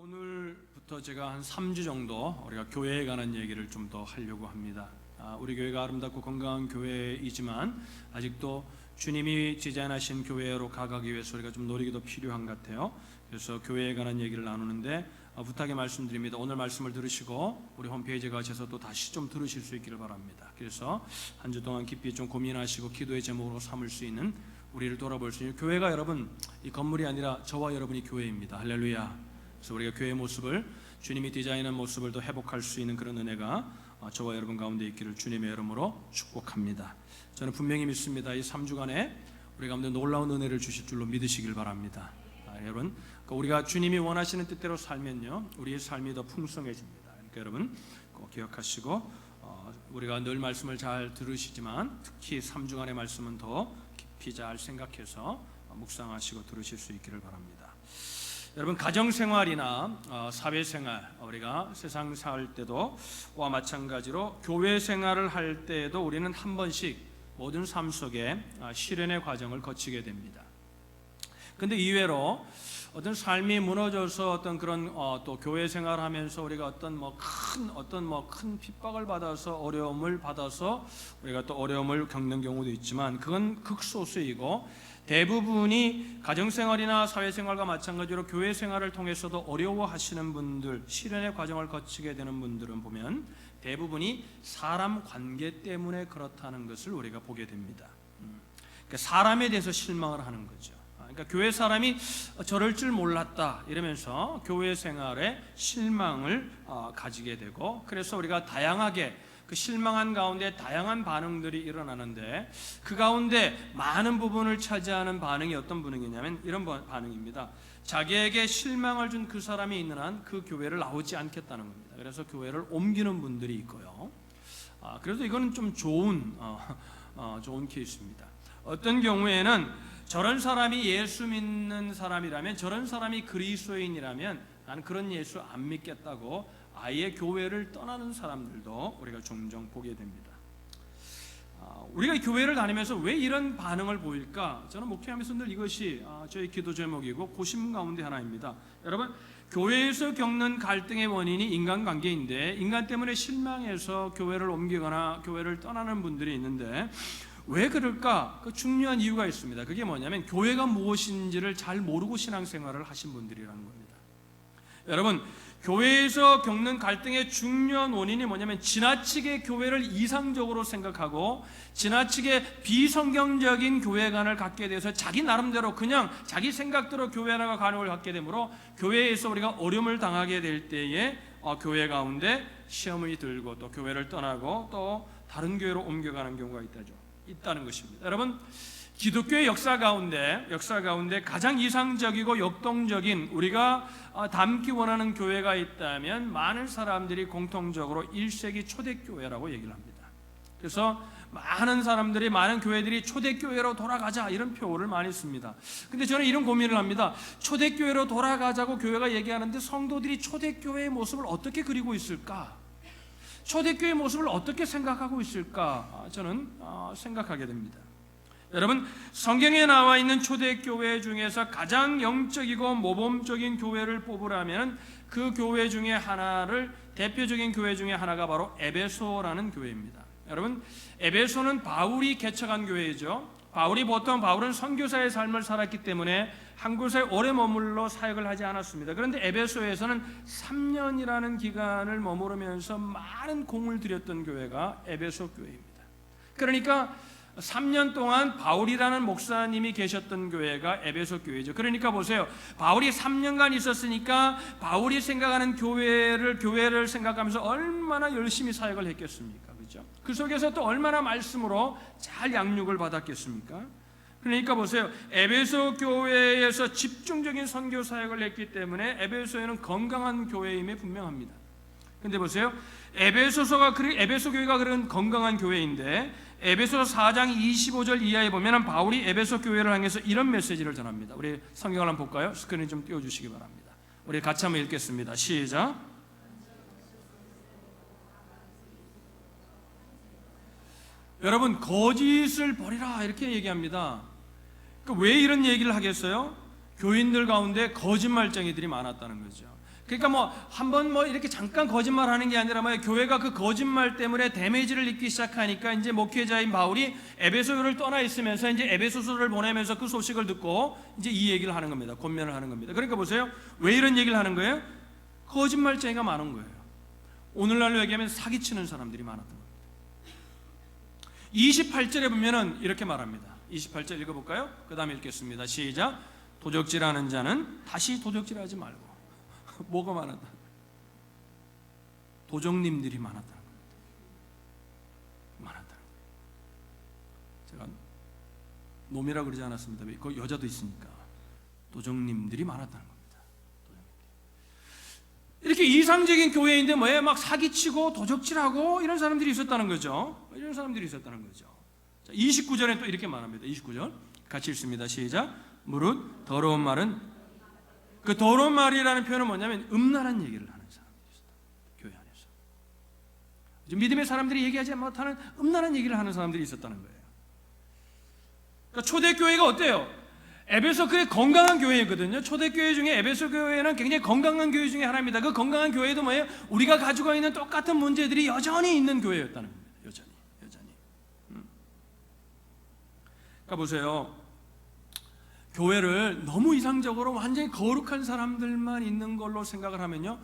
오늘부터 제가 한 3주 정도 우리가 교회에 관한 얘기를 좀 더 하려고 합니다. 우리 교회가 아름답고 건강한 교회이지만 아직도 주님이 디자인하신 교회로 가기 위해서 우리가 좀 노력이 더 필요한 것 같아요. 그래서 교회에 관한 얘기를 나누는데 부탁의 말씀드립니다. 오늘 말씀을 들으시고 우리 홈페이지에 가셔서 또 다시 좀 들으실 수 있기를 바랍니다. 그래서 한 주 동안 깊이 좀 고민하시고 기도의 제목으로 삼을 수 있는 우리를 돌아볼 수 있는 교회가 여러분 이 건물이 아니라 저와 여러분이 교회입니다. 할렐루야. 그래서 우리가 교회의 모습을 주님이 디자인한 모습을 더 회복할 수 있는 그런 은혜가 저와 여러분 가운데 있기를 주님의 이름으로 축복합니다. 저는 분명히 믿습니다. 이 3주간에 우리 가운데 놀라운 은혜를 주실 줄로 믿으시길 바랍니다. 여러분 우리가 주님이 원하시는 뜻대로 살면요 우리의 삶이 더 풍성해집니다. 그러니까 여러분 꼭 기억하시고 우리가 늘 말씀을 잘 들으시지만 특히 3주간의 말씀은 더 깊이 잘 생각해서 묵상하시고 들으실 수 있기를 바랍니다. 여러분 가정생활이나 사회생활 우리가 세상 살 때도와 마찬가지로 교회 생활을 할 때에도 우리는 한 번씩 모든 삶 속에 시련의 과정을 거치게 됩니다. 근데 이외로 어떤 삶이 무너져서 어떤 그런 또 교회 생활하면서 우리가 어떤 큰 핍박을 받아서 어려움을 받아서 우리가 또 어려움을 겪는 경우도 있지만 그건 극소수이고 대부분이 가정생활이나 사회생활과 마찬가지로 교회 생활을 통해서도 어려워하시는 분들, 시련의 과정을 거치게 되는 분들은 보면 대부분이 사람 관계 때문에 그렇다는 것을 우리가 보게 됩니다. 그러니까 사람에 대해서 실망을 하는 거죠. 그러니까 교회 사람이 저럴 줄 몰랐다 이러면서 교회 생활에 실망을 가지게 되고 그래서 우리가 다양하게 그 실망한 가운데 다양한 반응들이 일어나는데 그 가운데 많은 부분을 차지하는 반응이 어떤 반응이냐면 이런 반응입니다. 자기에게 실망을 준 그 사람이 있는 한 그 교회를 나오지 않겠다는 겁니다. 그래서 교회를 옮기는 분들이 있고요. 그래서 이거는 좀 좋은 케이스입니다. 어떤 경우에는 저런 사람이 예수 믿는 사람이라면 저런 사람이 그리스도인이라면 나는 그런 예수 안 믿겠다고 아예 교회를 떠나는 사람들도 우리가 종종 보게 됩니다. 우리가 교회를 다니면서 왜 이런 반응을 보일까? 저는 목회하면서 늘 이것이 저희 기도 제목이고 고심 가운데 하나입니다. 여러분 교회에서 겪는 갈등의 원인이 인간관계인데 인간 때문에 실망해서 교회를 옮기거나 교회를 떠나는 분들이 있는데 왜 그럴까? 그 중요한 이유가 있습니다. 그게 뭐냐면 교회가 무엇인지를 잘 모르고 신앙생활을 하신 분들이라는 겁니다. 여러분 교회에서 겪는 갈등의 중요한 원인이 뭐냐면 지나치게 교회를 이상적으로 생각하고 지나치게 비성경적인 교회관을 갖게 돼서 자기 나름대로 그냥 자기 생각대로 교회관을 갖게 되므로 교회에서 우리가 어려움을 당하게 될 때에 교회 가운데 시험이 들고 또 교회를 떠나고 또 다른 교회로 옮겨가는 경우가 있다는 것입니다. 여러분 기독교의 역사 가운데 가장 이상적이고 역동적인 우리가 닮기 원하는 교회가 있다면 많은 사람들이 공통적으로 1세기 초대교회라고 얘기를 합니다. 그래서 많은 교회들이 초대교회로 돌아가자 이런 표현을 많이 씁니다. 근데 저는 이런 고민을 합니다. 초대교회로 돌아가자고 교회가 얘기하는데 성도들이 초대교회의 모습을 어떻게 그리고 있을까? 초대교회의 모습을 어떻게 생각하고 있을까? 저는 생각하게 됩니다. 여러분 성경에 나와 있는 초대교회 중에서 가장 영적이고 모범적인 교회를 뽑으라면 그 교회 중에 대표적인 교회 중에 하나가 바로 에베소라는 교회입니다. 여러분 에베소는 바울이 개척한 교회이죠. 바울은 선교사의 삶을 살았기 때문에 한 곳에 오래 머물러 사역을 하지 않았습니다. 그런데 에베소에서는 3년이라는 기간을 머무르면서 많은 공을 들였던 교회가 에베소 교회입니다. 그러니까 3년 동안 바울이라는 목사님이 계셨던 교회가 에베소 교회죠. 그러니까 보세요. 바울이 3년간 있었으니까 바울이 생각하는 교회를 생각하면서 얼마나 열심히 사역을 했겠습니까? 그렇죠? 그 속에서 또 얼마나 말씀으로 잘 양육을 받았겠습니까? 그러니까 보세요. 에베소 교회에서 집중적인 선교 사역을 했기 때문에 에베소에는 건강한 교회임에 분명합니다. 근데 보세요. 에베소 교회가 그런 건강한 교회인데 에베소서 4장 25절 이하에 보면 바울이 에베소 교회를 향해서 이런 메시지를 전합니다. 우리 성경을 한번 볼까요? 스크린 좀 띄워주시기 바랍니다. 우리 같이 한번 읽겠습니다. 시작. 여러분 거짓을 버리라 이렇게 얘기합니다. 왜 이런 얘기를 하겠어요? 교인들 가운데 거짓말쟁이들이 많았다는 거죠. 그러니까 뭐 한번 뭐 이렇게 잠깐 거짓말하는 게 아니라 뭐 교회가 그 거짓말 때문에 데미지를 입기 시작하니까 이제 목회자인 바울이 에베소를 떠나 있으면서 이제 에베소서를 보내면서 그 소식을 듣고 이제 이 얘기를 하는 겁니다. 권면을 하는 겁니다. 그러니까 보세요. 왜 이런 얘기를 하는 거예요? 거짓말쟁이가 많은 거예요. 오늘날로 얘기하면 사기치는 사람들이 많았던 겁니다. 28절에 보면은 이렇게 말합니다. 28절 읽어볼까요? 그 다음에 읽겠습니다. 시작. 도적질하는 자는 다시 도적질하지 말고. 뭐가 많았다? 도적님들이 많았다는 겁니다. 많았다는 거예요. 제가 놈이라고 그러지 않았습니다. 그 여자도 있으니까. 도적님들이 많았다는 겁니다. 이렇게 이상적인 교회인데 뭐예요? 막 사기치고 도적질하고 이런 사람들이 있었다는 거죠. 이런 사람들이 있었다는 거죠. 자, 29절에 또 이렇게 말합니다. 29절 같이 읽습니다. 시작. 무릇 더러운 말은, 그 더러운 말이라는 표현은 뭐냐면 음란한 얘기를 하는 사람들이 있었다. 교회 안에서 믿음의 사람들이 얘기하지 못하는 음란한 얘기를 하는 사람들이 있었다는 거예요. 그러니까 초대교회가 어때요? 에베소 교회 건강한 교회거든요. 초대교회 중에 에베소 교회는 굉장히 건강한 교회 중에 하나입니다. 그 건강한 교회도 뭐예요? 우리가 가지고 있는 똑같은 문제들이 여전히 있는 교회였다는 겁니다. 여전히. 그러니까 보세요. 교회를 너무 이상적으로 완전히 거룩한 사람들만 있는 걸로 생각을 하면요,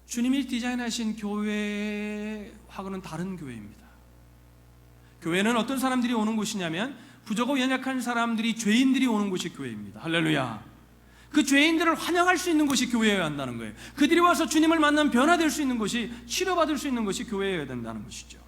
주님이 디자인하신 교회하고는 다른 교회입니다. 교회는 어떤 사람들이 오는 곳이냐면 부족하고 연약한 사람들이, 죄인들이 오는 곳이 교회입니다. 할렐루야. 그 죄인들을 환영할 수 있는 곳이 교회여야 한다는 거예요. 그들이 와서 주님을 만나면 변화될 수 있는 곳이, 치료받을 수 있는 곳이 교회여야 된다는 것이죠.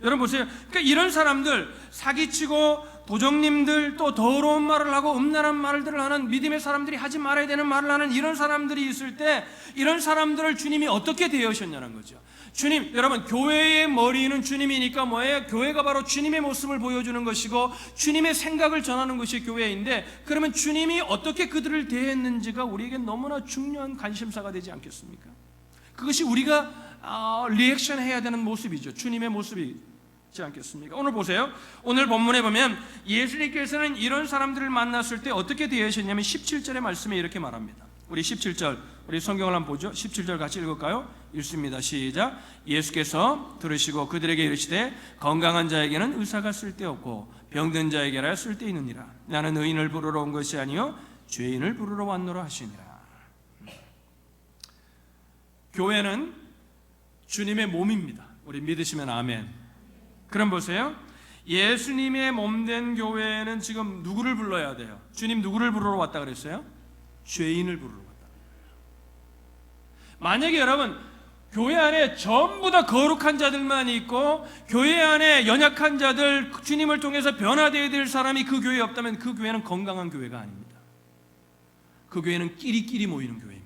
여러분 보세요. 그러니까 이런 사람들, 사기치고 도적님들, 또 더러운 말을 하고 음란한 말들을 하는, 믿음의 사람들이 하지 말아야 되는 말을 하는 이런 사람들이 있을 때, 이런 사람들을 주님이 어떻게 대하셨냐는 거죠. 주님, 여러분, 교회의 머리는 주님이니까 뭐예요? 교회가 바로 주님의 모습을 보여주는 것이고 주님의 생각을 전하는 것이 교회인데, 그러면 주님이 어떻게 그들을 대했는지가 우리에게 너무나 중요한 관심사가 되지 않겠습니까? 그것이 우리가 리액션 해야 되는 모습이죠. 주님의 모습이지 않겠습니까? 오늘 보세요. 오늘 본문에 보면 예수님께서는 이런 사람들을 만났을 때 어떻게 대하셨냐면 17절의 말씀에 이렇게 말합니다. 우리 17절, 우리 성경을 한번 보죠. 17절 같이 읽을까요? 읽습니다. 시작. 예수께서 들으시고 그들에게 이르시되 건강한 자에게는 의사가 쓸데없고 병든 자에게라 쓸데있느니라. 나는 의인을 부르러 온 것이 아니요 죄인을 부르러 왔노라 하시니라. 교회는 주님의 몸입니다. 우리 믿으시면 아멘. 그럼 보세요. 예수님의 몸된 교회는 지금 누구를 불러야 돼요? 주님 누구를 부르러 왔다 그랬어요? 죄인을 부르러 왔다. 만약에 여러분 교회 안에 전부 다 거룩한 자들만 있고 교회 안에 연약한 자들, 주님을 통해서 변화되어야 될 사람이 그 교회에 없다면 그 교회는 건강한 교회가 아닙니다. 그 교회는 끼리끼리 모이는 교회입니다.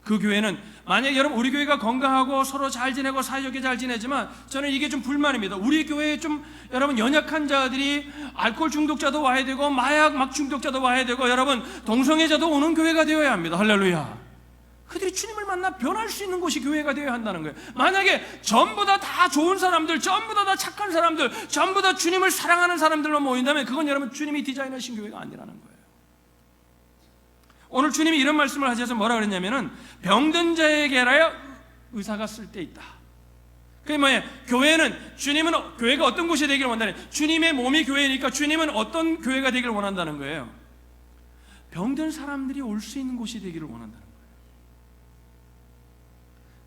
그 교회는, 만약에 여러분 우리 교회가 건강하고 서로 잘 지내고 사이좋게 잘 지내지만 저는 이게 좀 불만입니다. 우리 교회에 좀 여러분 연약한 자들이, 알코올 중독자도 와야 되고 마약 막 중독자도 와야 되고 여러분 동성애자도 오는 교회가 되어야 합니다. 할렐루야. 그들이 주님을 만나 변할 수 있는 곳이 교회가 되어야 한다는 거예요. 만약에 전부 다 좋은 사람들, 전부 다 착한 사람들, 전부 다 주님을 사랑하는 사람들만 모인다면 그건 여러분 주님이 디자인하신 교회가 아니라는 거예요. 오늘 주님이 이런 말씀을 하셔서 뭐라 그랬냐면은 병든 자에게라야 의사가 쓸데있다. 그게 뭐예요? 교회는, 주님은 교회가 어떤 곳이 되기를 원하는, 주님의 몸이 교회니까 주님은 어떤 교회가 되기를 원한다는 거예요? 병든 사람들이 올 수 있는 곳이 되기를 원한다는 거예요.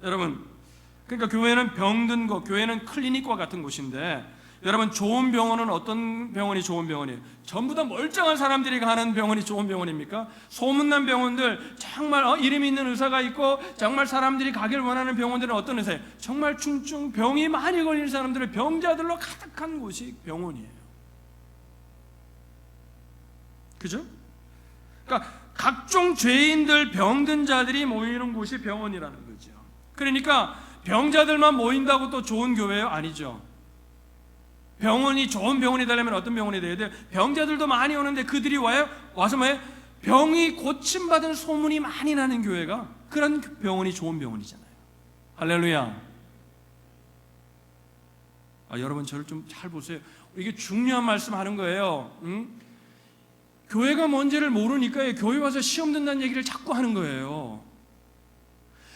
여러분, 그러니까 교회는 병든 곳, 교회는 클리닉과 같은 곳인데, 여러분 좋은 병원은 어떤 병원이 좋은 병원이에요? 전부 다 멀쩡한 사람들이 가는 병원이 좋은 병원입니까? 소문난 병원들, 정말 이름 있는 의사가 있고 정말 사람들이 가길 원하는 병원들은 어떤 의사예요? 정말 중증 병이 많이 걸리는 사람들을 병자들로 가득한 곳이 병원이에요. 그죠? 그러니까 각종 죄인들, 병든 자들이 모이는 곳이 병원이라는 거죠. 그러니까 병자들만 모인다고 또 좋은 교회요? 아니죠. 병원이 좋은 병원이 되려면 어떤 병원이 돼야 돼요? 병자들도 많이 오는데 그들이 와서 뭐예요? 병이 고침받은 소문이 많이 나는 교회가, 그런 병원이 좋은 병원이잖아요. 할렐루야. 여러분 저를 좀 잘 보세요. 이게 중요한 말씀 하는 거예요. 교회가 뭔지를 모르니까 교회 와서 시험 든다는 얘기를 자꾸 하는 거예요.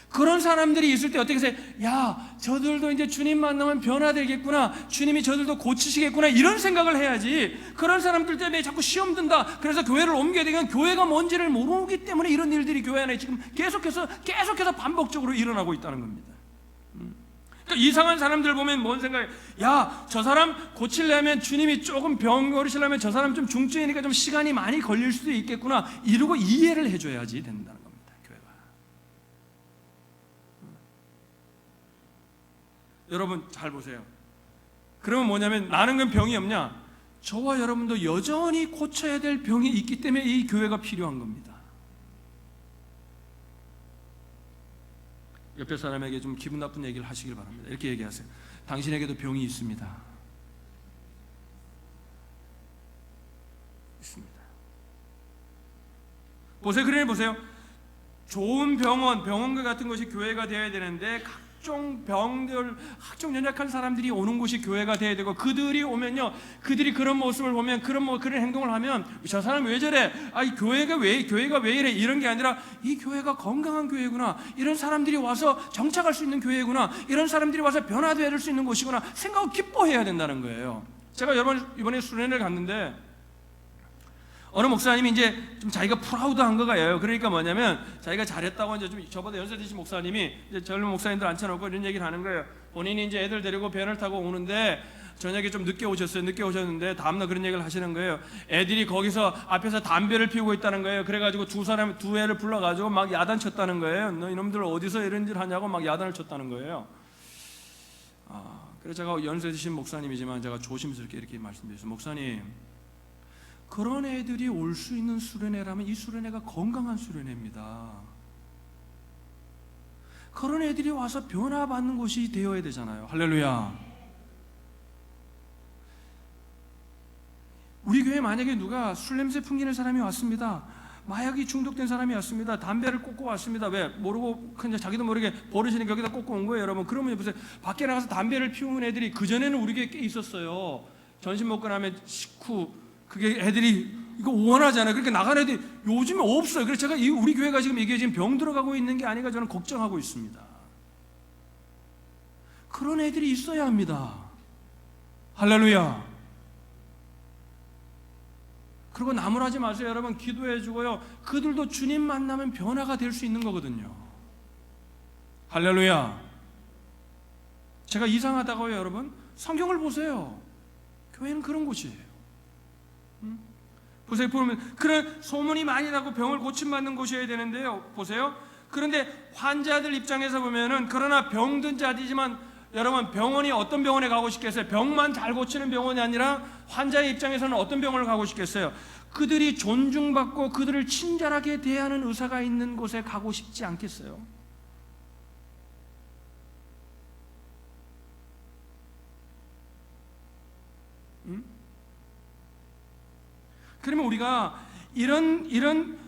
그런 사람들이 있을 때 어떻게 해서 야, 저들도 이제 주님 만나면 변화되겠구나, 주님이 저들도 고치시겠구나, 이런 생각을 해야지. 그런 사람들 때문에 자꾸 시험 든다, 그래서 교회를 옮겨야 되면 교회가 뭔지를 모르기 때문에 이런 일들이 교회 안에 지금 계속해서 반복적으로 일어나고 있다는 겁니다. 그러니까 이상한 사람들 보면 뭔 생각해? 야, 저 사람 고치려면, 주님이 조금 병 고치려면 저 사람 좀 중증이니까 좀 시간이 많이 걸릴 수도 있겠구나, 이러고 이해를 해줘야지 된다는 겁니다, 교회가. 여러분 잘 보세요. 그러면 뭐냐면, 나는 그럼 병이 없냐? 저와 여러분도 여전히 고쳐야 될 병이 있기 때문에 이 교회가 필요한 겁니다. 옆에 사람에게 좀 기분 나쁜 얘기를 하시길 바랍니다. 이렇게 얘기하세요. 당신에게도 병이 있습니다. 있습니다. 보세요. 그래 보세요. 좋은 병원과 같은 것이 교회가 되어야 되는데, 각종 병들, 각종 연약한 사람들이 오는 곳이 교회가 되어야 되고, 그들이 오면요, 그들이 그런 모습을 보면, 그런 행동을 하면, 저 사람 왜 저래? 이 교회가 왜 이래? 이런 게 아니라, 이 교회가 건강한 교회구나, 이런 사람들이 와서 정착할 수 있는 교회구나, 이런 사람들이 와서 변화될 수 있는 곳이구나 생각하고 기뻐해야 된다는 거예요. 제가 이번에 수련회를 갔는데, 어느 목사님이 이제 좀 자기가 프라우드한 거가요. 그러니까 뭐냐면, 자기가 잘했다고 이제 좀 저보다 연세 드신 목사님이 이제 젊은 목사님들 앉혀놓고 이런 얘기를 하는 거예요. 본인이 이제 애들 데리고 배를 타고 오는데 저녁에 좀 늦게 오셨는데 다음날 그런 얘기를 하시는 거예요. 애들이 거기서 앞에서 담배를 피우고 있다는 거예요. 그래가지고 두 애를 불러가지고 막 야단쳤다는 거예요. 너 이놈들 어디서 이런 짓 하냐고 막 야단을 쳤다는 거예요. 그래서 제가 연세 드신 목사님이지만 제가 조심스럽게 이렇게 말씀드렸어요. 목사님, 그런 애들이 올 수 있는 수련회라면 이 수련회가 건강한 수련회입니다. 그런 애들이 와서 변화받는 곳이 되어야 되잖아요. 할렐루야. 우리 교회에 만약에 누가 술 냄새 풍기는 사람이 왔습니다, 마약이 중독된 사람이 왔습니다, 담배를 꽂고 왔습니다, 왜? 모르고 그냥 자기도 모르게 버릇이니까 여기다 꽂고 온 거예요. 여러분, 그러면 보세요. 밖에 나가서 담배를 피우는 애들이 그전에는 우리 교회에 꽤 있었어요. 전신 먹고 나면 식후, 그게 애들이 이거 원하잖아요. 그러니까 나가는 애들이 요즘에 없어요. 그래서 제가 우리 교회가 지금 이게 지금 병 들어가고 있는 게 아닌가 저는 걱정하고 있습니다. 그런 애들이 있어야 합니다. 할렐루야. 그리고 나무라지 마세요. 여러분, 기도해 주고요, 그들도 주님 만나면 변화가 될 수 있는 거거든요. 할렐루야. 제가 이상하다고요, 여러분? 성경을 보세요. 교회는 그런 곳이에요. 보세요. 보면 그런 소문이 많이 나고 병을 고침받는 곳이어야 되는데요, 보세요. 그런데 환자들 입장에서 보면은, 그러나 병든 자들이지만 여러분, 병원이 어떤 병원에 가고 싶겠어요? 병만 잘 고치는 병원이 아니라 환자의 입장에서는 어떤 병원을 가고 싶겠어요? 그들이 존중받고 그들을 친절하게 대하는 의사가 있는 곳에 가고 싶지 않겠어요? 그러면 우리가 이런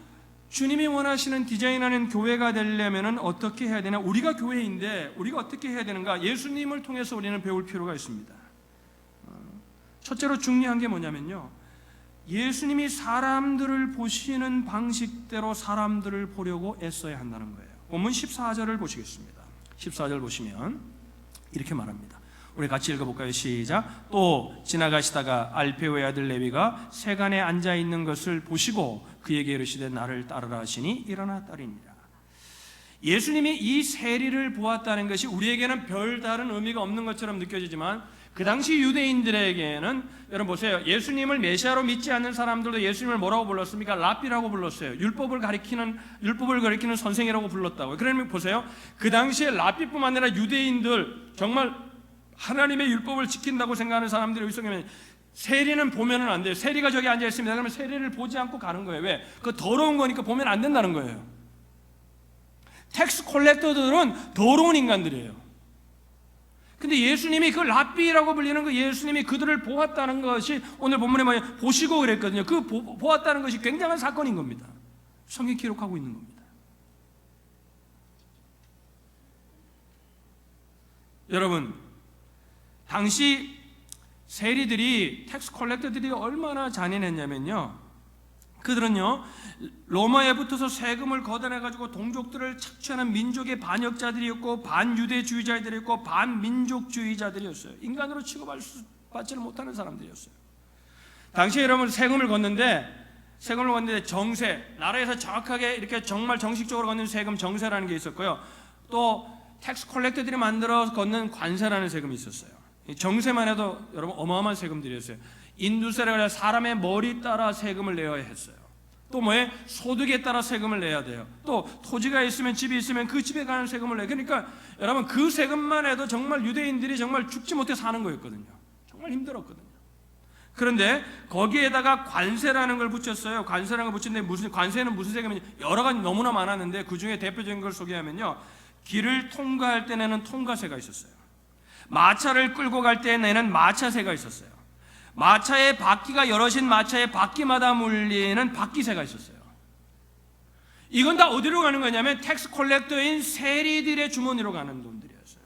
주님이 원하시는 디자인하는 교회가 되려면 어떻게 해야 되나? 우리가 교회인데 우리가 어떻게 해야 되는가? 예수님을 통해서 우리는 배울 필요가 있습니다. 첫째로 중요한 게 뭐냐면요, 예수님이 사람들을 보시는 방식대로 사람들을 보려고 애써야 한다는 거예요. 본문 14절을 보시겠습니다. 14절 보시면 이렇게 말합니다. 우리 같이 읽어볼까요? 시작. 또 지나가시다가 알페오의 아들 레위가 세간에 앉아있는 것을 보시고 그에게 이르시되 나를 따르라 하시니 일어나 따르니라. 예수님이 이 세리를 보았다는 것이 우리에게는 별다른 의미가 없는 것처럼 느껴지지만, 그 당시 유대인들에게는, 여러분 보세요, 예수님을 메시아로 믿지 않는 사람들도 예수님을 뭐라고 불렀습니까? 랍비라고 불렀어요. 율법을 가리키는 선생이라고 불렀다고요. 그러면 보세요, 그 당시에 랍비뿐만 아니라 유대인들, 정말 하나님의 율법을 지킨다고 생각하는 사람들이 여기 있으면, 세리는 보면은 안 돼요. 세리가 저기 앉아 있습니다. 그러면 세리를 보지 않고 가는 거예요. 왜? 그 더러운 거니까 보면 안 된다는 거예요. 텍스 콜렉터들은 더러운 인간들이에요. 근데 예수님이 그 랍비라고 불리는 그 예수님이 그들을 보았다는 것이 오늘 본문에 뭐냐, 보시고 그랬거든요. 그 보았다는 것이 굉장한 사건인 겁니다. 성경이 기록하고 있는 겁니다. 여러분, 당시 세리들이, 텍스 컬렉터들이 얼마나 잔인했냐면요, 그들은요 로마에 붙어서 세금을 걷어내가지고 동족들을 착취하는 민족의 반역자들이었고 반유대주의자들이었고 반민족주의자들이었어요. 인간으로 취급받지를 못하는 사람들이었어요. 당시에 여러분 세금을 걷는데 정세, 나라에서 정확하게 이렇게 정말 정식적으로 걷는 세금 정세라는 게 있었고요. 또 텍스 콜렉터들이 만들어 걷는 관세라는 세금이 있었어요. 정세만 해도 여러분 어마어마한 세금들이었어요. 인두세라고 해서 사람의 머리 따라 세금을 내야 했어요. 또 뭐에 소득에 따라 세금을 내야 돼요. 또 토지가 있으면 집이 있으면 그 집에 가는 세금을 내요. 그러니까 여러분 그 세금만 해도 정말 유대인들이 정말 죽지 못해 사는 거였거든요. 정말 힘들었거든요. 그런데 거기에다가 관세라는 걸 붙였어요. 관세라는 걸 붙였는데 관세는 무슨 세금이냐? 여러 가지 너무나 많았는데 그 중에 대표적인 걸 소개하면요, 길을 통과할 때 내는 통과세가 있었어요. 마차를 끌고 갈 때 내는 마차세가 있었어요. 마차의 바퀴가 여럿인 마차의 바퀴마다 물리는 바퀴세가 있었어요. 이건 다 어디로 가는 거냐면 텍스 콜렉터인 세리들의 주머니로 가는 돈들이었어요.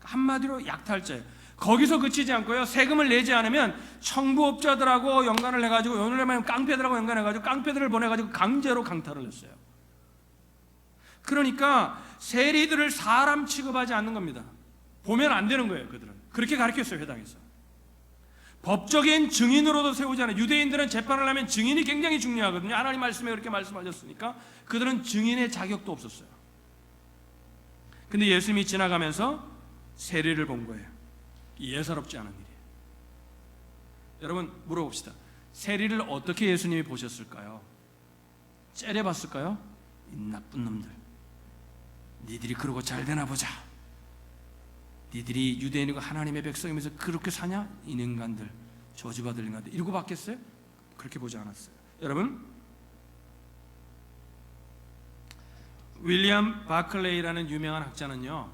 한마디로 약탈자예요. 거기서 그치지 않고요, 세금을 내지 않으면 청부업자들하고 연관을 해가지고, 오늘날만 깡패들하고 연관해가지고 깡패들을 보내가지고 강제로 강탈을 했어요. 그러니까 세리들을 사람 취급하지 않는 겁니다. 보면 안 되는 거예요. 그들은 그렇게 가르쳤어요. 회당에서 법적인 증인으로도 세우지 않아요. 유대인들은 재판을 하면 증인이 굉장히 중요하거든요. 하나님 말씀에 그렇게 말씀하셨으니까 그들은 증인의 자격도 없었어요. 근데 예수님이 지나가면서 세리를 본 거예요. 예사롭지 않은 일이에요. 여러분 물어봅시다. 세리를 어떻게 예수님이 보셨을까요? 째려봤을까요? 이 나쁜 놈들, 니들이 그러고 잘 되나 보자, 니들이 유대인이고 하나님의 백성이면서 그렇게 사냐? 이 인간들, 저주받을 인간들, 이러고 봤겠어요? 그렇게 보지 않았어요. 여러분, 윌리엄 바클레이라는 유명한 학자는요,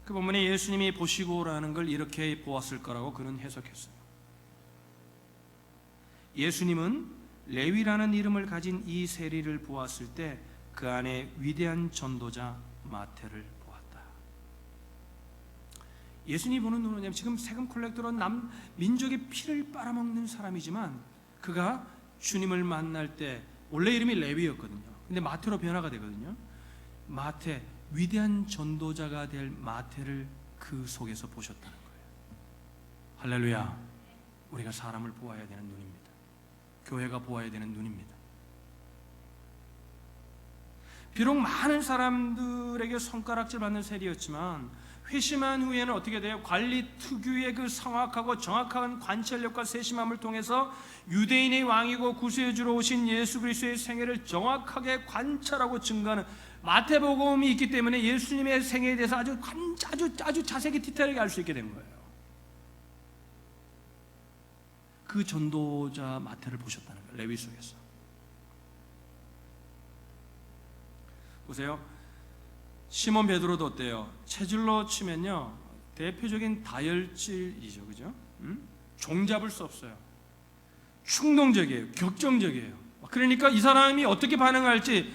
그 본문에 예수님이 보시고라는 걸 이렇게 보았을 거라고 그는 해석했어요. 예수님은 레위라는 이름을 가진 이 세리를 보았을 때 그 안에 위대한 전도자 마태를 보았다. 예수님이 보는 눈은 뭐냐면, 지금 세금 콜렉터로 민족의 피를 빨아먹는 사람이지만 그가 주님을 만날 때, 원래 이름이 레위였거든요. 근데 마태로 변화가 되거든요. 마태, 위대한 전도자가 될 마태를 그 속에서 보셨다는 거예요. 할렐루야. 우리가 사람을 보아야 되는 눈입니다. 교회가 보아야 되는 눈입니다. 비록 많은 사람들에게 손가락질 받는 세리였지만 회심한 후에는 어떻게 돼요? 관리 특유의 그 성악하고 정확한 관찰력과 세심함을 통해서 유대인의 왕이고 구세주로 오신 예수 그리스도의 생애를 정확하게 관찰하고 증거하는 마태복음이 있기 때문에 예수님의 생애에 대해서 아주 자세히 디테일하게 알 수 있게 된 거예요. 그 전도자 마태를 보셨다는 거예요. 레위 속에서. 보세요. 시몬 베드로도 어때요? 체질로 치면요, 대표적인 다혈질이죠, 그죠? 종잡을 수 없어요. 충동적이에요, 격정적이에요. 그러니까 이 사람이 어떻게 반응할지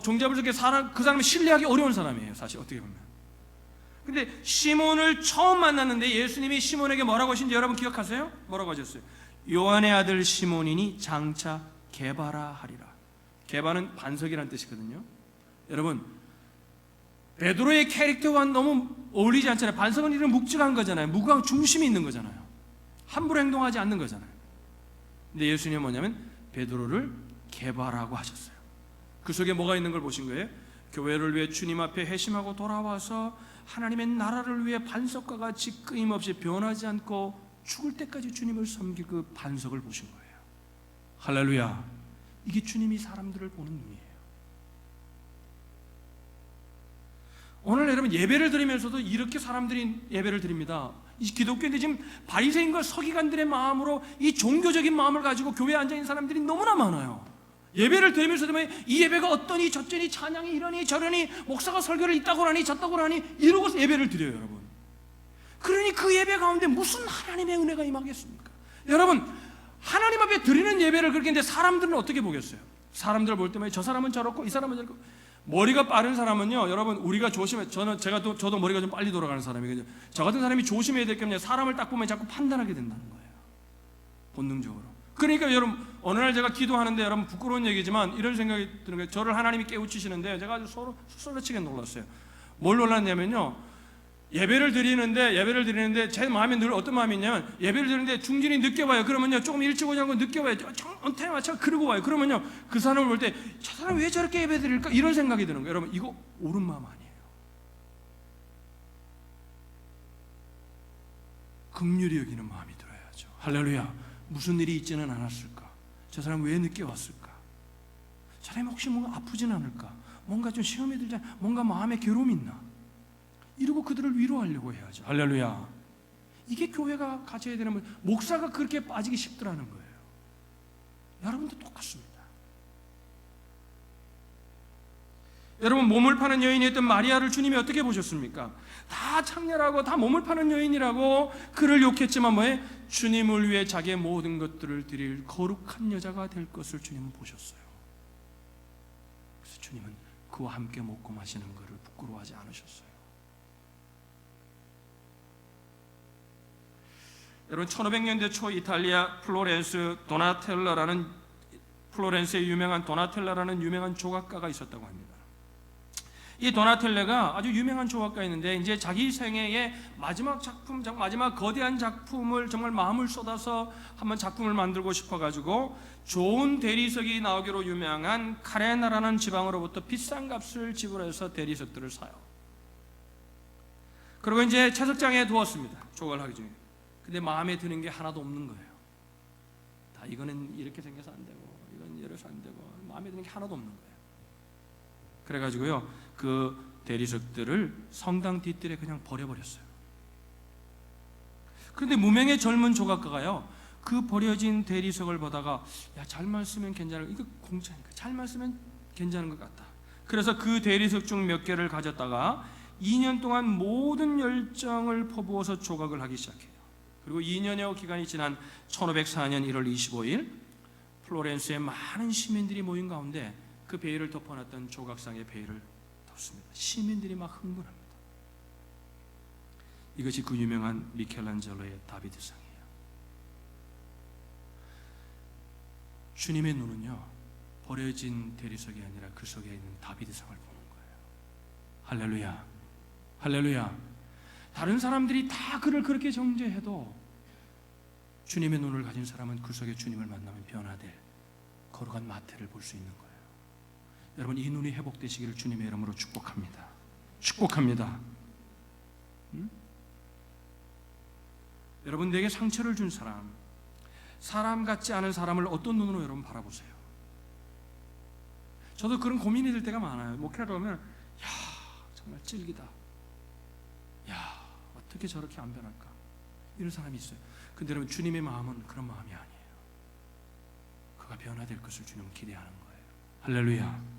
종잡을 수 없게 그 사람을 신뢰하기 어려운 사람이에요, 사실 어떻게 보면. 근데 시몬을 처음 만났는데 예수님이 시몬에게 뭐라고 하신지 여러분 기억하세요? 뭐라고 하셨어요? 요한의 아들 시몬이니 장차 게바라 하리라. 게바는 반석이라는 뜻이거든요. 여러분, 베드로의 캐릭터와 너무 어울리지 않잖아요. 반석은 이런 묵직한 거잖아요. 무거운 중심이 있는 거잖아요. 함부로 행동하지 않는 거잖아요. 근데 예수님은 뭐냐면 베드로를 게바라고 하셨어요. 그 속에 뭐가 있는 걸 보신 거예요? 교회를 위해 주님 앞에 회심하고 돌아와서 하나님의 나라를 위해 반석과 같이 끊임없이 변하지 않고 죽을 때까지 주님을 섬길 그 반석을 보신 거예요. 할렐루야. 이게 주님이 사람들을 보는 눈이에요. 오늘 여러분 예배를 드리면서도 이렇게 사람들이 예배를 드립니다. 이 기독교인들 지금 바리새인과 서기관들의 마음으로 이 종교적인 마음을 가지고 교회에 앉아있는 사람들이 너무나 많아요. 예배를 드리면서도 이 예배가 어떠니 저쩌니 찬양이 이러니 저러니 목사가 설교를 이따고 하니 저따고 하니 이러고서 예배를 드려요, 여러분. 그러니 그 예배 가운데 무슨 하나님의 은혜가 임하겠습니까? 여러분, 하나님 앞에 드리는 예배를 그렇게 했는데 사람들은 어떻게 보겠어요? 사람들을 볼 때마다 저 사람은 저렇고 이 사람은 저렇고. 머리가 빠른 사람은요, 여러분, 우리가 조심해. 저도 머리가 좀 빨리 돌아가는 사람이거든요. 저 같은 사람이 조심해야 될 게 뭐냐, 사람을 딱 보면 자꾸 판단하게 된다는 거예요, 본능적으로. 그러니까 여러분, 어느 날 제가 기도하는데, 여러분 부끄러운 얘기지만 이런 생각이 드는 거예요. 저를 하나님이 깨우치시는데 제가 아주 소리치게 놀랐어요. 뭘 놀랐냐면요, 예배를 드리는데 제 마음에 늘 어떤 마음이 있냐면, 예배를 드리는데 중진이 늦게 와요. 그러면요, 조금 일찍 오지 않고 늦게 와요. 언타임 맞춰 그러고 와요. 그러면요, 그 사람을 볼 때 저 사람 왜 저렇게 예배 드릴까, 이런 생각이 드는 거예요. 여러분, 이거 옳은 마음 아니에요. 긍휼히 여기는 마음이 들어야죠. 할렐루야. 무슨 일이 있지는 않았을까? 저 사람 왜 늦게 왔을까? 저 사람이 혹시 뭔가 아프진 않을까? 뭔가 좀 시험이 들지 않을까? 뭔가 마음에 괴로움이 있나? 이러고 그들을 위로하려고 해야죠. 할렐루야. 이게 교회가 가져야 되는 거예요. 목사가 그렇게 빠지기 쉽더라는 거예요. 여러분도 똑같습니다. 여러분, 몸을 파는 여인이었던 마리아를 주님이 어떻게 보셨습니까? 다 창렬하고 다 몸을 파는 여인이라고 그를 욕했지만 뭐에? 주님을 위해 자기의 모든 것들을 드릴 거룩한 여자가 될 것을 주님은 보셨어요. 그래서 주님은 그와 함께 먹고 마시는 것을 부끄러워하지 않으셨어요. 여러분, 1500년대 초 이탈리아 플로렌스의 유명한 도나텔라라는 유명한 조각가가 있었다고 합니다. 이 도나텔라가 아주 유명한 조각가였는데, 이제 자기 생애의 마지막 작품, 마지막 거대한 작품을 정말 마음을 쏟아서 한번 작품을 만들고 싶어가지고 좋은 대리석이 나오기로 유명한 카레나라는 지방으로부터 비싼 값을 지불해서 대리석들을 사요. 그리고 이제 채석장에 두었습니다. 조각을 하기 중에. 근데 마음에 드는 게 하나도 없는 거예요. 다 이거는 이렇게 생겨서 안 되고, 이건 이래서 안 되고, 마음에 드는 게 하나도 없는 거예요. 그래가지고요, 그 대리석들을 성당 뒷뜰에 그냥 버려버렸어요. 그런데 무명의 젊은 조각가가요, 그 버려진 대리석을 보다가, 야, 잘만 쓰면 괜찮을, 이거 공짜니까 잘만 쓰면 괜찮은 것 같다. 그래서 그 대리석 중 몇 개를 가졌다가 2년 동안 모든 열정을 퍼부어서 조각을 하기 시작해요. 그리고 2년여 기간이 지난 1504년 1월 25일 플로렌스에 많은 시민들이 모인 가운데 그 베일을 덮어놨던 조각상의 베일을 덮습니다. 시민들이 막 흥분합니다. 이것이 그 유명한 미켈란젤로의 다비드상이에요. 주님의 눈은요, 버려진 대리석이 아니라 그 속에 있는 다비드상을 보는 거예요. 할렐루야. 할렐루야. 다른 사람들이 다 그를 그렇게 정죄해도 주님의 눈을 가진 사람은 그 속에 주님을 만나면 변화될 거룩한 마태를 볼 수 있는 거예요. 여러분, 이 눈이 회복되시기를 주님의 이름으로 축복합니다. 축복합니다. 여러분, 내게 상처를 준 사람 같지 않은 사람을 어떤 눈으로 여러분 바라보세요? 저도 그런 고민이 들 때가 많아요. 목회하러 오면, 야, 정말 찔기다. 야, 어떻게 저렇게 안 변할까? 이런 사람이 있어요. 근데 여러분, 주님의 마음은 그런 마음이 아니에요. 그가 변화될 것을 주님은 기대하는 거예요. 할렐루야.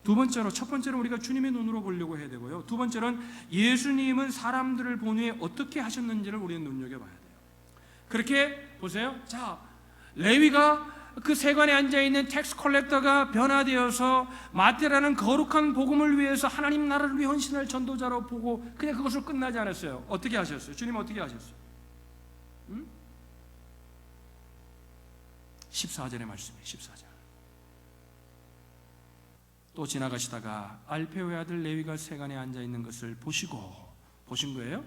두 번째로, 첫 번째로 우리가 주님의 눈으로 보려고 해야 되고요, 두 번째는 예수님은 사람들을 본 후에 어떻게 하셨는지를 우리는 눈여겨봐야 돼요. 그렇게 보세요. 자, 레위가 그 세관에 앉아있는 텍스 컬렉터가 변화되어서 마태라는 거룩한 복음을 위해서 하나님 나라를 위해 헌신할 전도자로 보고 그냥 그것을 끝나지 않았어요. 어떻게 하셨어요? 주님 어떻게 하셨어요? 14절의 말씀이에요. 14절. 또 지나가시다가 알페오의 아들 레위가 세관에 앉아있는 것을 보신 거예요.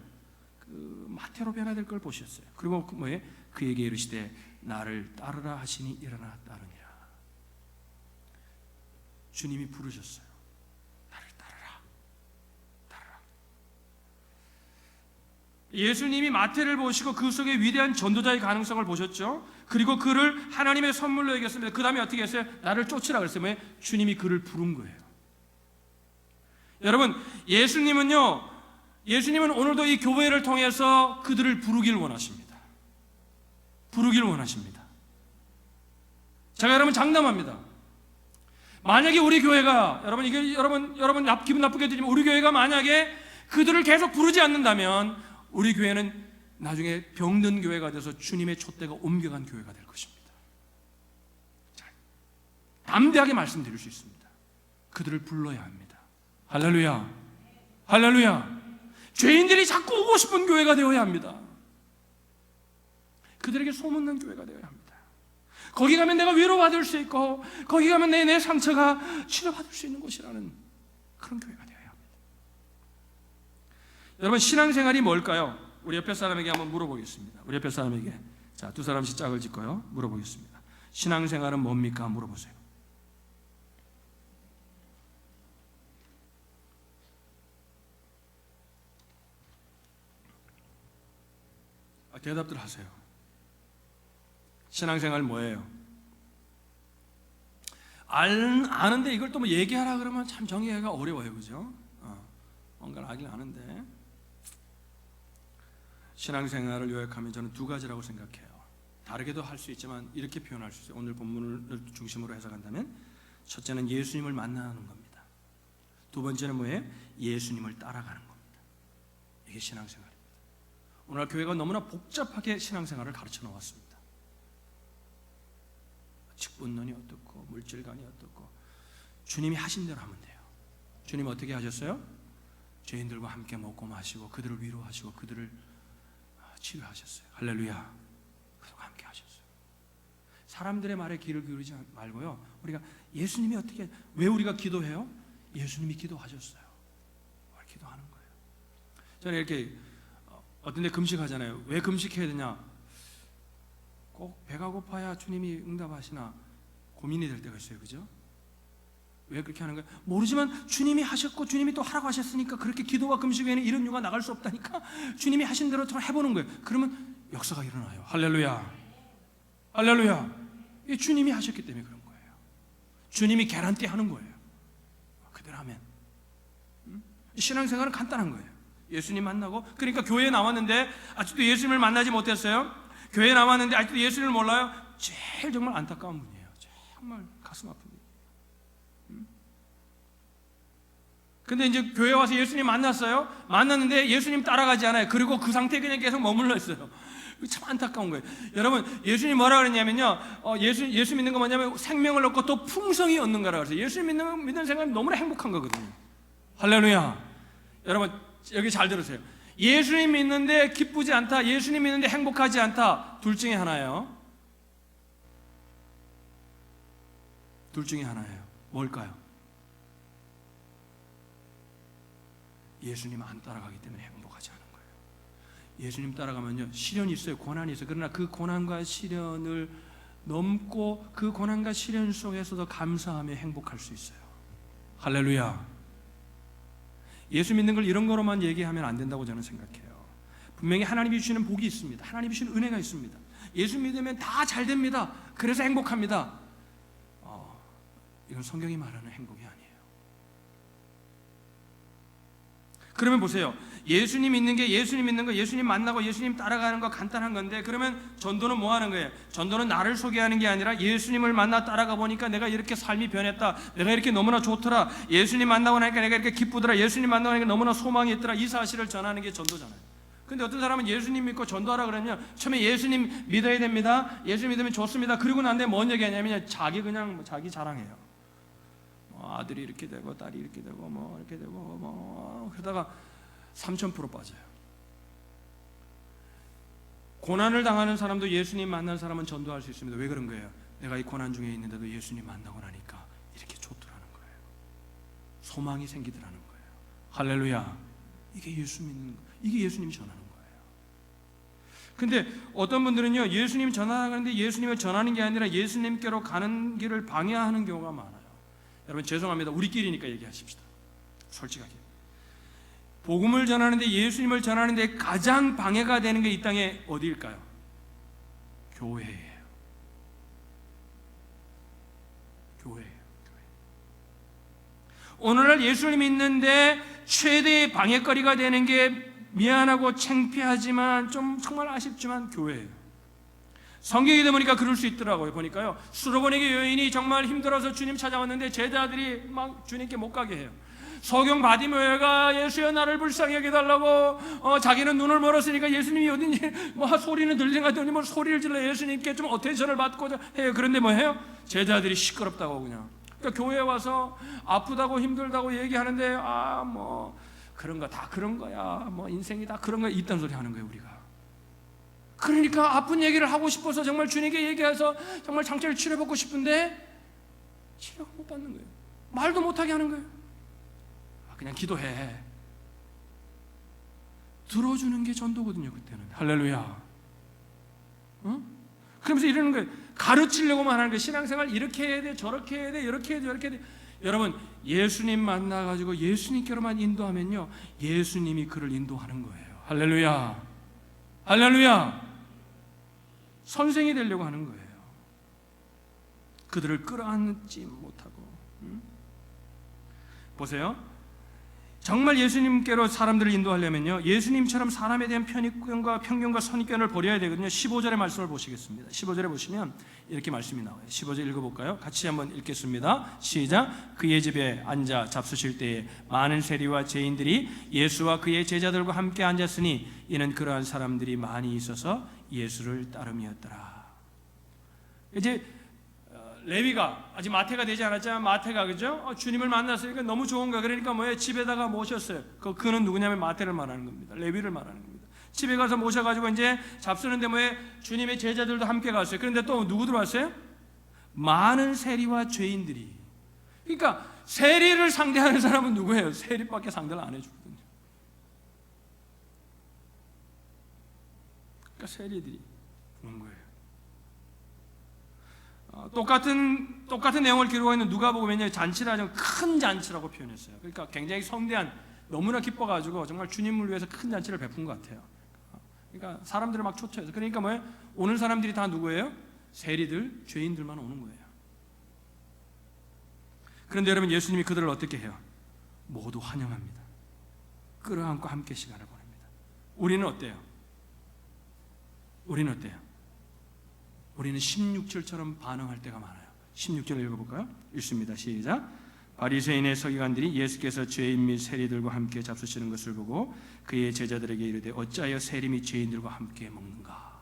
그 마태로 변화될 걸 보셨어요. 그리고 뭐에 그에게 이르시되 나를 따르라 하시니 일어나 따르니라. 주님이 부르셨어요. 나를 따르라. 예수님이 마태를 보시고 그 속에 위대한 전도자의 가능성을 보셨죠. 그리고 그를 하나님의 선물로 여겼습니다. 그 다음에 어떻게 했어요? 나를 쫓으라 그랬어요. 왜? 주님이 그를 부른 거예요. 여러분, 예수님은 오늘도 이 교회를 통해서 그들을 부르길 원하십니다. 부르길 원하십니다. 제가 여러분 장담합니다. 만약에 우리 교회가, 여러분 기분 나쁘게 들리면, 우리 교회가 만약에 그들을 계속 부르지 않는다면 우리 교회는 나중에 병든 교회가 돼서 주님의 촛대가 옮겨간 교회가 될 것입니다. 자, 담대하게 말씀드릴 수 있습니다. 그들을 불러야 합니다. 할렐루야. 할렐루야. 죄인들이 자꾸 오고 싶은 교회가 되어야 합니다. 그들에게 소문난 교회가 되어야 합니다. 거기 가면 내가 위로받을 수 있고 거기 가면 내 상처가 치료받을 수 있는 곳이라는 그런 교회가 되어야 합니다. 여러분, 신앙생활이 뭘까요? 우리 옆에 사람에게 한번 물어보겠습니다. 우리 옆에 사람에게, 자, 두 사람씩 짝을 짓고요, 물어보겠습니다. 신앙생활은 뭡니까? 물어보세요. 대답들 하세요. 신앙생활 뭐예요? 아는데 이걸 또 뭐 얘기하라 그러면 참 정의하기가 어려워요, 그죠? 뭔가를 알긴 아는데. 신앙생활을 요약하면 저는 두 가지라고 생각해요. 다르게도 할 수 있지만 이렇게 표현할 수 있어요. 오늘 본문을 중심으로 해석한다면, 첫째는 예수님을 만나는 겁니다. 두 번째는 뭐예요? 예수님을 따라가는 겁니다. 이게 신앙생활입니다. 오늘 교회가 너무나 복잡하게 신앙생활을 가르쳐 놓았습니다. 직분론이 어떻고 물질관이 어떻고, 주님이 하신 대로 하면 돼요. 주님 어떻게 하셨어요? 죄인들과 함께 먹고 마시고 그들을 위로하시고 그들을 치료하셨어요. 할렐루야. 그들과 함께 하셨어요. 사람들의 말에 귀를 기울이지 말고요, 우리가 예수님이 어떻게, 왜 우리가 기도해요? 예수님이 기도하셨어요. 기도하는 거예요. 저는 이렇게 어떤 데 금식하잖아요. 왜 금식해야 되냐? 꼭 배가 고파야 주님이 응답하시나 고민이 될 때가 있어요. 그죠? 왜 그렇게 하는 거예요? 모르지만 주님이 하셨고 주님이 또 하라고 하셨으니까, 그렇게 기도와 금식 외에는 이런 이유가 나갈 수 없다니까 주님이 하신 대로 좀 해보는 거예요. 그러면 역사가 일어나요. 할렐루야. 할렐루야. 이게 주님이 하셨기 때문에 그런 거예요. 주님이 계란띠 하는 거예요. 그대로 하면. 신앙생활은 간단한 거예요. 예수님 만나고, 그러니까 교회에 나왔는데 아직도 예수님을 만나지 못했어요. 교회에 나왔는데 아직도 예수님을 몰라요. 제일 정말 안타까운 분이에요. 정말 가슴 아픈 분. 근데 이제 교회 와서 예수님 만났어요. 만났는데 예수님 따라가지 않아요. 그리고 그 상태에 그냥 계속 머물러 있어요. 참 안타까운 거예요. 여러분, 예수님 뭐라 그랬냐면요, 예수 믿는 거 뭐냐면 생명을 얻고 또 풍성히 얻는 거라고 그랬어요. 예수 믿는 생각이 너무나 행복한 거거든요. 할렐루야. 여러분, 여기 잘 들으세요. 예수님 믿는데 기쁘지 않다, 예수님 믿는데 행복하지 않다, 둘 중에 하나예요. 둘 중에 하나예요. 뭘까요? 예수님 안 따라가기 때문에 행복하지 않은 거예요. 예수님 따라가면요, 시련이 있어요. 고난이 있어요. 그러나 그 고난과 시련을 넘고 그 고난과 시련 속에서도 감사하며 행복할 수 있어요. 할렐루야. 예수 믿는 걸 이런 거로만 얘기하면 안 된다고 저는 생각해요. 분명히 하나님이 주시는 복이 있습니다. 하나님이 주시는 은혜가 있습니다. 예수 믿으면 다 잘 됩니다. 그래서 행복합니다. 이건 성경이 말하는 행복이 아니에요. 그러면 보세요. 예수님 믿는 게, 예수님 믿는 거, 예수님 만나고 예수님 따라가는 거 간단한 건데, 그러면 전도는 뭐 하는 거예요? 전도는 나를 소개하는 게 아니라 예수님을 만나 따라가 보니까 내가 이렇게 삶이 변했다, 내가 이렇게 너무나 좋더라, 예수님 만나고 나니까 내가 이렇게 기쁘더라, 예수님 만나고 나니까 너무나 소망이 있더라, 이 사실을 전하는 게 전도잖아요. 근데 어떤 사람은 예수님 믿고 전도하라 그러면 처음에 예수님 믿어야 됩니다, 예수님 믿으면 좋습니다, 그리고 난 다음에 뭔 얘기하냐면 자기 그냥 자기 자랑해요. 아들이 이렇게 되고 딸이 이렇게 되고 뭐 이렇게 되고 뭐 그러다가 3000% 빠져요. 고난을 당하는 사람도 예수님 만난 사람은 전도할 수 있습니다. 왜 그런 거예요? 내가 이 고난 중에 있는데도 예수님 만나고 나니까 이렇게 좋더라는 거예요. 소망이 생기더라는 거예요. 할렐루야. 이게 예수 믿는 거, 이게 예수님이 전하는 거예요. 근데 어떤 분들은요, 예수님 전하는데 예수님을 전하는 게 아니라 예수님께로 가는 길을 방해하는 경우가 많아요. 여러분 죄송합니다. 우리끼리니까 얘기하십시다. 솔직하게. 복음을 전하는데, 예수님을 전하는데 가장 방해가 되는 게 이 땅에 어디일까요? 교회예요. 교회예요. 오늘날 예수를 믿는데 최대의 방해거리가 되는 게, 미안하고 창피하지만 좀 정말 아쉽지만 교회예요. 성경에 보니까 그럴 수 있더라고요. 보니까요, 수로보니게 여인이 정말 힘들어서 주님 찾아왔는데 제자들이 막 주님께 못 가게 해요. 소경 바디메오가 예수여 나를 불쌍히 여겨달라고, 자기는 눈을 멀었으니까 예수님이 어딘지 뭐 소리는 들리는 것 같더니 뭐 소리를 질러 예수님께 좀 어텐션을 받고자 해요. 그런데 뭐 해요? 제자들이 시끄럽다고 그냥. 그러니까 교회에 와서 아프다고 힘들다고 얘기하는데, 뭐 그런 거 다 그런 거야, 뭐 인생이 다 그런 거야, 이딴 소리 하는 거예요. 우리가 그러니까 아픈 얘기를 하고 싶어서 정말 주님께 얘기해서 정말 상처를 치료받고 싶은데 치료가 못 받는 거예요. 말도 못하게 하는 거예요. 그냥 기도해. 들어주는 게 전도거든요. 그때는. 할렐루야. 그러면서 이러는 거예요. 가르치려고만 하는 거예요. 신앙생활 이렇게 해야 돼, 저렇게 해야 돼, 이렇게 해야 돼, 이렇게 해야 돼. 여러분, 예수님 만나가지고 예수님께로만 인도하면요, 예수님이 그를 인도하는 거예요. 할렐루야. 할렐루야. 선생이 되려고 하는 거예요. 그들을 끌어안지 못하고. 보세요. 정말 예수님께로 사람들을 인도하려면요, 예수님처럼 사람에 대한 편견과 선입견을 버려야 되거든요. 15절의 말씀을 보시겠습니다. 15절에 보시면 이렇게 말씀이 나와요. 15절 읽어볼까요? 같이 한번 읽겠습니다. 시작. 그의 집에 앉아 잡수실 때에 많은 세리와 죄인들이 예수와 그의 제자들과 함께 앉았으니 이는 그러한 사람들이 많이 있어서 예수를 따름이었더라. 이제 레위가 아직 마태가 되지 않았지만 마태가, 그죠? 주님을 만났으니까 너무 좋은 거야. 그러니까 뭐예요? 집에다가 모셨어요. 그는 누구냐면 마태를 말하는 겁니다. 레위를 말하는 겁니다. 집에 가서 모셔가지고 이제 잡수는데 뭐예요? 주님의 제자들도 함께 갔어요. 그런데 또 누구 들어왔어요? 많은 세리와 죄인들이. 그러니까 세리를 상대하는 사람은 누구예요? 세리밖에 상대를 안 해주거든요. 그러니까 세리들이 그런 거예요. 똑같은 내용을 기록하고 있는 누가복음에는 잔치를 아주 큰 잔치라고 표현했어요. 그러니까 굉장히 성대한, 너무나 기뻐가지고 정말 주님을 위해서 큰 잔치를 베푼 것 같아요. 그러니까 사람들을 막 초청해서. 그러니까 뭐예요? 오는 사람들이 다 누구예요? 세리들, 죄인들만 오는 거예요. 그런데 여러분, 예수님이 그들을 어떻게 해요? 모두 환영합니다. 끌어안고 함께 시간을 보냅니다. 우리는 어때요? 우리는 16절처럼 반응할 때가 많아요. 16절 읽어볼까요? 읽습니다. 시작. 바리새인의 서기관들이 예수께서 죄인 및 세리들과 함께 잡수시는 것을 보고 그의 제자들에게 이르되 어찌하여 세리 및 죄인들과 함께 먹는가?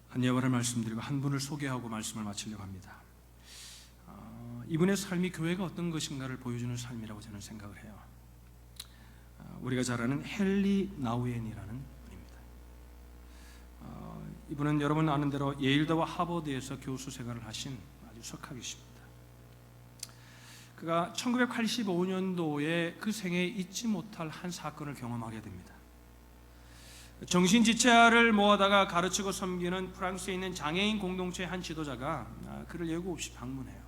한 예화를 말씀드리고 한 분을 소개하고 말씀을 마치려고 합니다. 이분의 삶이 교회가 어떤 것인가를 보여주는 삶이라고 저는 생각을 해요. 우리가 잘 아는 헨리 나우엔이라는 분입니다. 이분은 여러분 아는 대로 예일대와 하버드에서 교수 생활을 하신 아주 석학이십니다. 그가 1985년도에 그 생에 잊지 못할 한 사건을 경험하게 됩니다. 정신지체아를 모아다가 가르치고 섬기는 프랑스에 있는 장애인 공동체의 한 지도자가 그를 예고 없이 방문해요.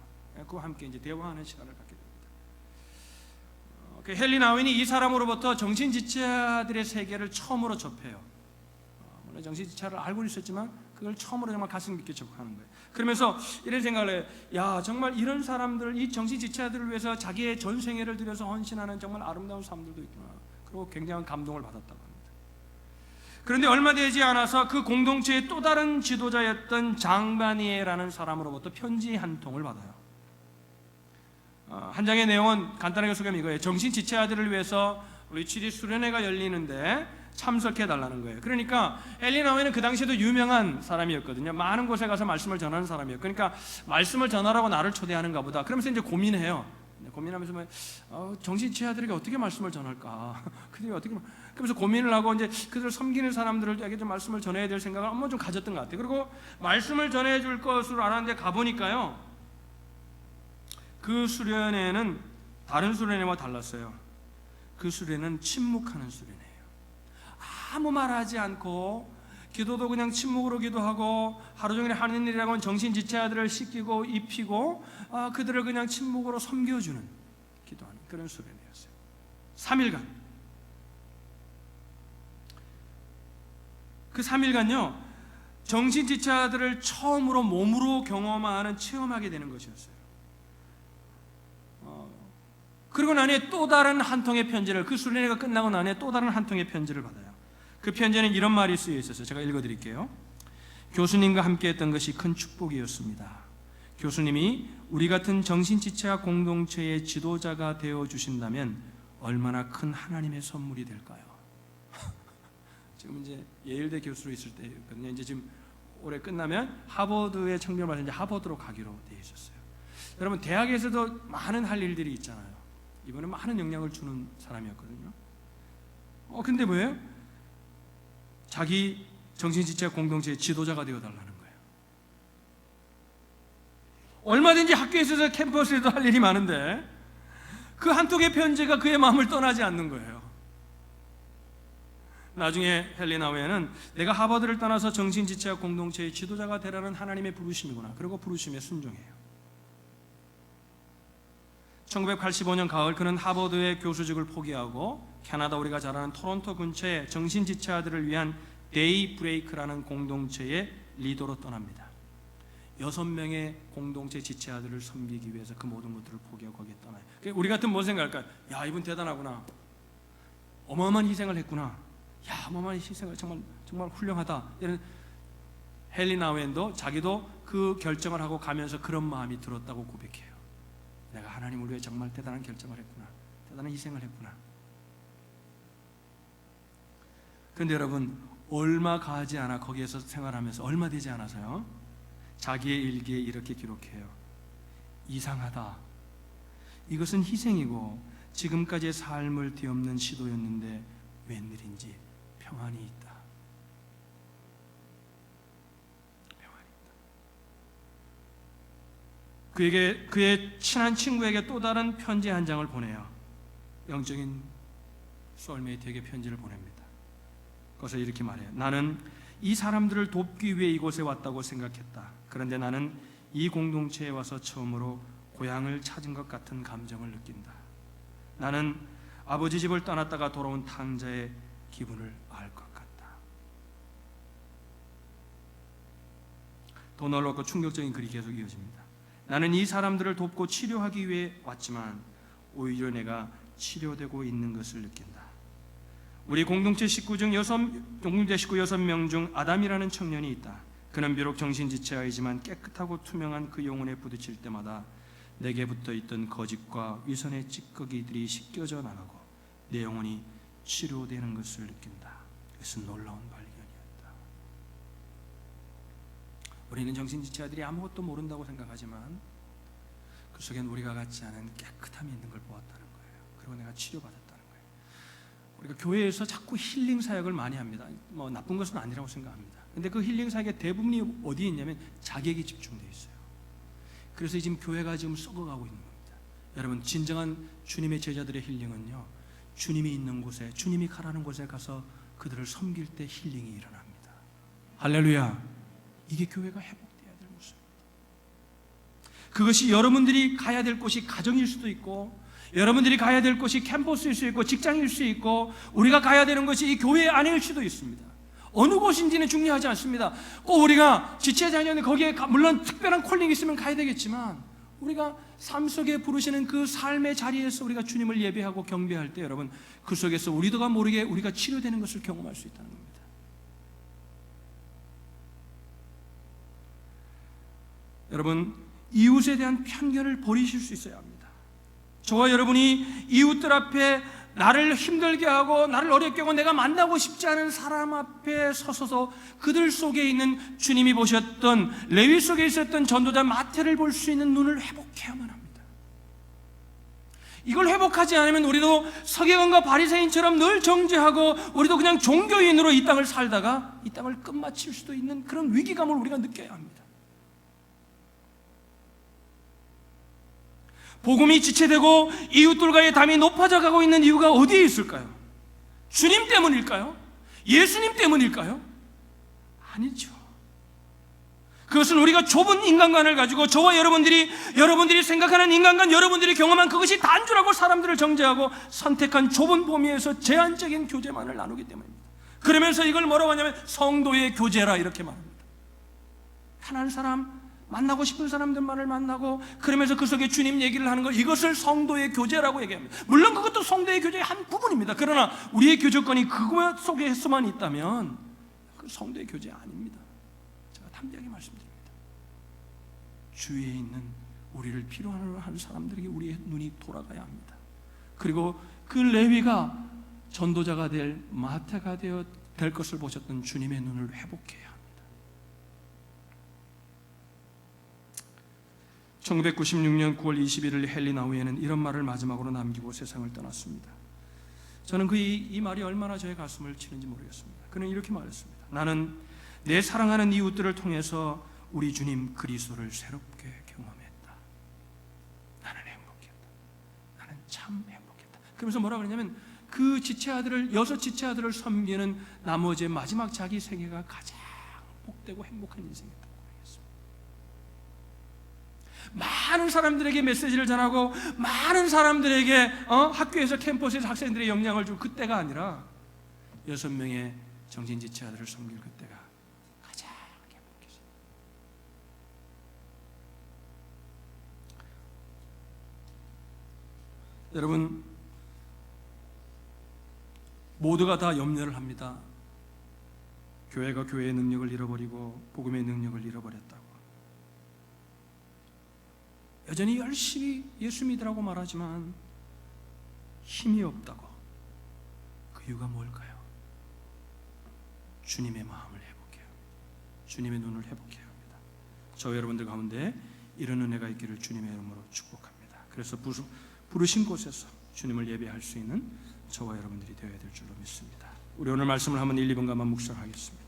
그와 함께 이제 대화하는 시간을 갖게 됩니다. 헨리 나우엔이 이 사람으로부터 정신지체아들의 세계를 처음으로 접해요. 물론 정신지체아를 알고 있었지만 그걸 처음으로 정말 가슴 깊게 접하는 거예요. 그러면서 이런 생각을 해요. 야, 정말 이런 사람들, 이 정신지체아들을 위해서 자기의 전 생애를 들여서 헌신하는 정말 아름다운 사람들도 있구나. 그리고 굉장한 감동을 받았다고 합니다. 그런데 얼마 되지 않아서 그 공동체의 또 다른 지도자였던 장바니에라는 사람으로부터 편지 한 통을 받아요. 한 장의 내용은 간단하게 소개하면 이거예요. 정신지체아들을 위해서 리치리 수련회가 열리는데 참석해달라는 거예요. 그러니까 헨리 나우엔은 그 당시에도 유명한 사람이었거든요. 많은 곳에 가서 말씀을 전하는 사람이에요. 그러니까 말씀을 전하라고 나를 초대하는가 보다. 그러면서 이제 고민해요. 고민하면서 정신지체아들에게 어떻게 말씀을 전할까? 그들이 어떻게, 그러면서 고민을 하고 이제 그들을 섬기는 사람들에게 좀 말씀을 전해야 될 생각을 한번 좀 가졌던 것 같아요. 그리고 말씀을 전해줄 것으로 알았는데 가보니까요, 그 수련회는 다른 수련회와 달랐어요. 그 수련회는 침묵하는 수련회예요. 아무 말하지 않고 기도도 그냥 침묵으로 기도하고 하루 종일 하는 일이라고는 정신지체아들을 씻기고 입히고 그들을 그냥 침묵으로 섬겨주는 기도하는 그런 수련회였어요. 3일간. 그 3일간요, 정신지체아들을 처음으로 몸으로 경험하는, 체험하게 되는 것이었어요. 그리고 난 후에 또 다른 한 통의 편지를, 그 수련회가 끝나고 난 후에 또 다른 한 통의 편지를 받아요. 그 편지에는 이런 말이 쓰여 있었어요. 제가 읽어드릴게요. 교수님과 함께했던 것이 큰 축복이었습니다. 교수님이 우리 같은 정신지체아 공동체의 지도자가 되어주신다면 얼마나 큰 하나님의 선물이 될까요? 지금 이제 예일대 교수로 있을 때였거든요. 이제 지금 올해 끝나면 하버드의 청년을 받아서 이제 하버드로 가기로 되어 있었어요. 여러분 대학에서도 많은 할 일들이 있잖아요. 이번에 많은 영향을 주는 사람이었거든요. 근데 뭐예요? 자기 정신지체 공동체의 지도자가 되어달라는 거예요. 얼마든지 학교에서 캠퍼스에도 할 일이 많은데 그 한두 개 편지가 그의 마음을 떠나지 않는 거예요. 나중에 헨리 나우엔은 내가 하버드를 떠나서 정신지체학 공동체의 지도자가 되라는 하나님의 부르심이구나. 그리고 부르심에 순종해요. 1985년 가을 그는 하버드의 교수직을 포기하고 캐나다 우리가 잘 아는 토론토 근처에 정신지체아들을 위한 데이 브레이크라는 공동체의 리더로 떠납니다. 6명의 공동체 지체아들을 섬기기 위해서 그 모든 것들을 포기하고 거기에 떠나요. 우리 같으면 뭐 생각할까요? 야, 이분 대단하구나. 어마어마한 희생을 했구나. 야, 어마어마한 희생을 정말 훌륭하다. 이런 헨리 나우엔도 자기도 그 결정을 하고 가면서 그런 마음이 들었다고 고백해요. 내가 하나님을 위해 정말 대단한 결정을 했구나. 대단한 희생을 했구나. 그런데 여러분 얼마 가지 않아 거기에서 생활하면서 얼마 되지 않아서요 자기의 일기에 이렇게 기록해요. 이상하다. 이것은 희생이고 지금까지의 삶을 뒤엎는 시도였는데 웬일인지 평안이 있다. 그에게 그의 친한 친구에게 또 다른 편지 한 장을 보내요. 영적인 소울메이트에게 편지를 보냅니다. 그래서 이렇게 말해요. 나는 이 사람들을 돕기 위해 이곳에 왔다고 생각했다. 그런데 나는 이 공동체에 와서 처음으로 고향을 찾은 것 같은 감정을 느낀다. 나는 아버지 집을 떠났다가 돌아온 탕자의 기분을 알 것 같다. 더 놀랍고 충격적인 글이 계속 이어집니다. 나는 이 사람들을 돕고 치료하기 위해 왔지만 오히려 내가 치료되고 있는 것을 느낀다. 우리 공동체 식구 6명 중 아담이라는 청년이 있다. 그는 비록 정신지체아이지만 깨끗하고 투명한 그 영혼에 부딪힐 때마다 내게 붙어있던 거짓과 위선의 찌꺼기들이 씻겨져 나가고 내 영혼이 치료되는 것을 느낀다. 그것은 놀라운 발견이었다. 우리는 정신지체아들이 아무것도 모른다고 생각하지만 그 속엔 우리가 갖지 않은 깨끗함이 있는 걸 보았다는 거예요. 그리고 내가 치료받았다는 거예요. 우리가 교회에서 자꾸 힐링 사역을 많이 합니다. 뭐 나쁜 것은 아니라고 생각합니다. 근데 그 힐링 사역의 대부분이 어디에 있냐면 자객이 집중되어 있어요. 그래서 지금 교회가 지금 썩어가고 있는 겁니다. 여러분 진정한 주님의 제자들의 힐링은요 주님이 있는 곳에 주님이 가라는 곳에 가서 그들을 섬길 때 힐링이 일어납니다. 할렐루야. 이게 교회가 회복돼야 될 모습입니다. 그것이 여러분들이 가야 될 곳이 가정일 수도 있고 여러분들이 가야 될 곳이 캠퍼스일 수 있고 직장일 수 있고 우리가 가야 되는 것이 이 교회 안일 수도 있습니다. 어느 곳인지는 중요하지 않습니다. 꼭 우리가 지체자녀는 거기에 물론 특별한 콜링이 있으면 가야 되겠지만 우리가 삶 속에 부르시는 그 삶의 자리에서 우리가 주님을 예배하고 경배할 때 여러분 그 속에서 우리도가 모르게 우리가 치료되는 것을 경험할 수 있다는 겁니다. 여러분 이웃에 대한 편견을 버리실 수 있어야 합니다. 저와 여러분이 이웃들 앞에 나를 힘들게 하고 나를 어렵게 하고 내가 만나고 싶지 않은 사람 앞에 서서서 그들 속에 있는 주님이 보셨던 레위 속에 있었던 전도자 마태를 볼 수 있는 눈을 회복해야만 합니다. 이걸 회복하지 않으면 우리도 서기관과 바리새인처럼 늘 정죄하고 우리도 그냥 종교인으로 이 땅을 살다가 이 땅을 끝마칠 수도 있는 그런 위기감을 우리가 느껴야 합니다. 복음이 지체되고 이웃들과의 담이 높아져 가고 있는 이유가 어디에 있을까요? 주님 때문일까요? 예수님 때문일까요? 아니죠. 그것은 우리가 좁은 인간관을 가지고 저와 여러분들이 생각하는 인간관, 여러분들이 경험한 그것이 단주라고 사람들을 정죄하고 선택한 좁은 범위에서 제한적인 교제만을 나누기 때문입니다. 그러면서 이걸 뭐라고 하냐면 성도의 교제라 이렇게 말합니다. 편한 사람, 만나고 싶은 사람들만을 만나고 그러면서 그 속에 주님 얘기를 하는 것, 이것을 성도의 교제라고 얘기합니다. 물론 그것도 성도의 교제의 한 부분입니다. 그러나 우리의 교제권이 그것 속에서만 있다면 그 성도의 교제 아닙니다. 제가 담대하게 말씀드립니다. 주위에 있는 우리를 필요로 하는 사람들에게 우리의 눈이 돌아가야 합니다. 그리고 그 레위가 전도자가 될 마태가 될 것을 보셨던 주님의 눈을 회복해야 합니다. 1996년 9월 21일 헨리 나우에는 이런 말을 마지막으로 남기고 세상을 떠났습니다. 저는 이 말이 얼마나 저의 가슴을 치는지 모르겠습니다. 그는 이렇게 말했습니다. 나는 내 사랑하는 이웃들을 통해서 우리 주님 그리스도를 새롭게 경험했다. 나는 행복했다. 나는 참 행복했다. 그러면서 뭐라 그러냐면 그 지체아들을, 6 지체아들을 섬기는 나머지 마지막 자기 생애가 가장 복되고 행복한 인생이었다고 그러겠습니다. 많은 사람들에게 메시지를 전하고 많은 사람들에게 학교에서 캠퍼스에서 학생들의 영향을 줄 그때가 아니라 6명의 정신 지체아들을 섬길 그때가 가장 행복했어요. 여러분, 모두가 다 염려를 합니다. 교회가 교회의 능력을 잃어버리고 복음의 능력을 잃어버렸다고. 여전히 열심히 예수 믿으라고 말하지만 힘이 없다고. 그 이유가 뭘까요? 주님의 마음을 회복해요. 주님의 눈을 회복해야 합니다. 저와 여러분들 가운데 이런 은혜가 있기를 주님의 이름으로 축복합니다. 그래서 부르신 곳에서 주님을 예배할 수 있는 저와 여러분들이 되어야 될 줄로 믿습니다. 우리 오늘 말씀을 한번 1, 2분간만 묵상하겠습니다.